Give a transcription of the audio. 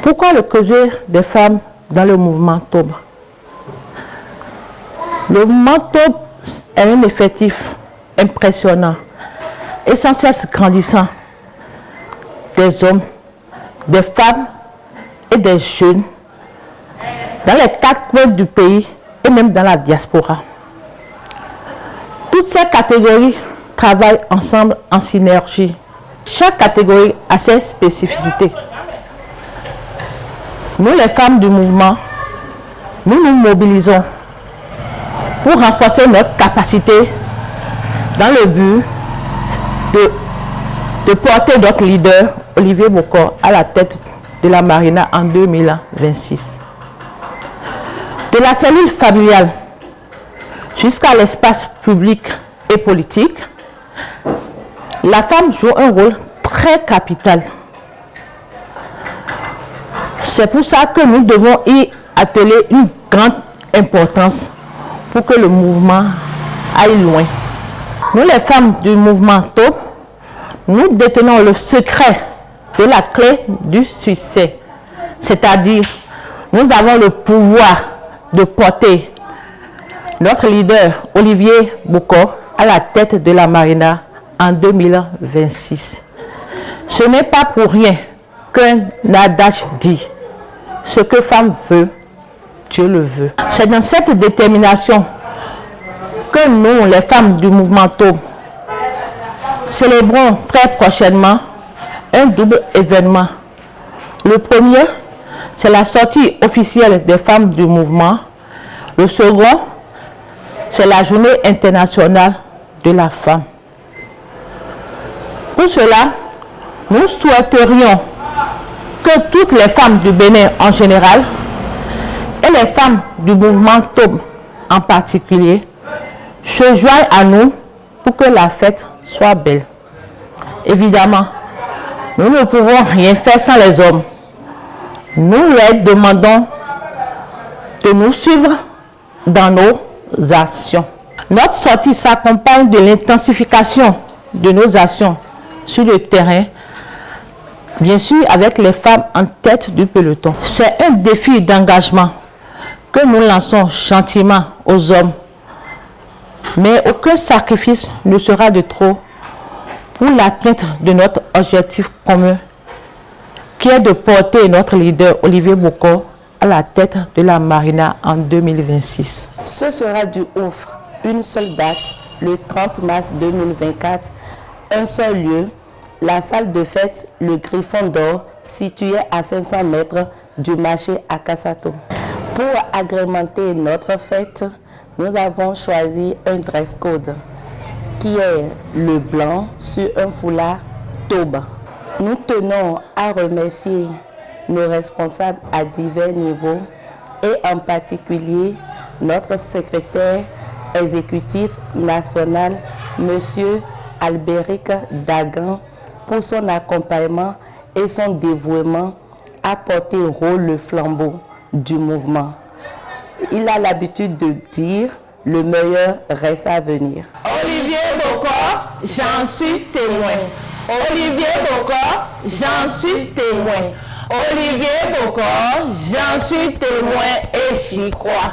Pourquoi le creuset des femmes dans le mouvement TAUB? Le mouvement TAUB est un effectif impressionnant, essentiel grandissant des hommes, des femmes et des jeunes dans les 4 coins du pays et même dans la diaspora. Toutes ces catégories travaillent ensemble en synergie. Chaque catégorie a ses spécificités. Nous, les femmes du mouvement, nous nous mobilisons pour renforcer notre capacité dans le but de porter notre leader, Olivier Bokor, à la tête de la Marina en 2026. De la cellule familiale jusqu'à l'espace public et politique, la femme joue un rôle très capital. C'est pour ça que nous devons y atteler une grande importance pour que le mouvement aille loin. Nous, les femmes du mouvement TAUB, nous détenons le secret de la clé du succès. C'est-à-dire, nous avons le pouvoir de porter notre leader, Olivier Bokor, à la tête de la Marina en 2026. Ce n'est pas pour rien qu'un adage dit: ce que femme veut, Dieu le veut. C'est dans cette détermination que nous, les femmes du mouvement TAUB, célébrons très prochainement un double événement. Le premier, c'est la sortie officielle des femmes du mouvement. Le second, c'est la journée internationale de la femme. Pour cela, nous souhaiterions que toutes les femmes du Bénin en général et les femmes du mouvement TAUB en particulier se joignent à nous pour que la fête soit belle. Évidemment, nous ne pouvons rien faire sans les hommes. Nous leur demandons de nous suivre dans nos actions. Notre sortie s'accompagne de l'intensification de nos actions sur le terrain, bien sûr avec les femmes en tête du peloton. C'est un défi d'engagement que nous lançons gentiment aux hommes, mais aucun sacrifice ne sera de trop pour l'atteinte de notre objectif commun, qui est de porter notre leader Olivier Bokor à la tête de la Marina en 2026. Ce sera du ouf, une seule date, le 30 mars 2024, un seul lieu, la salle de fête, le Griffon d'Or, situé à 500 mètres du marché à Kassato. Pour agrémenter notre fête, nous avons choisi un dress code qui est le blanc sur un foulard TAUB. Nous tenons à remercier nos responsables à divers niveaux et en particulier notre secrétaire exécutif national, M. Albéric Dagan, pour son accompagnement et son dévouement à porter haut le flambeau du mouvement. Il a l'habitude de dire: le meilleur reste à venir. Olivier Bokor, j'en suis témoin. Olivier Bokor, j'en suis témoin. Olivier Bokor, j'en suis témoin et j'y crois.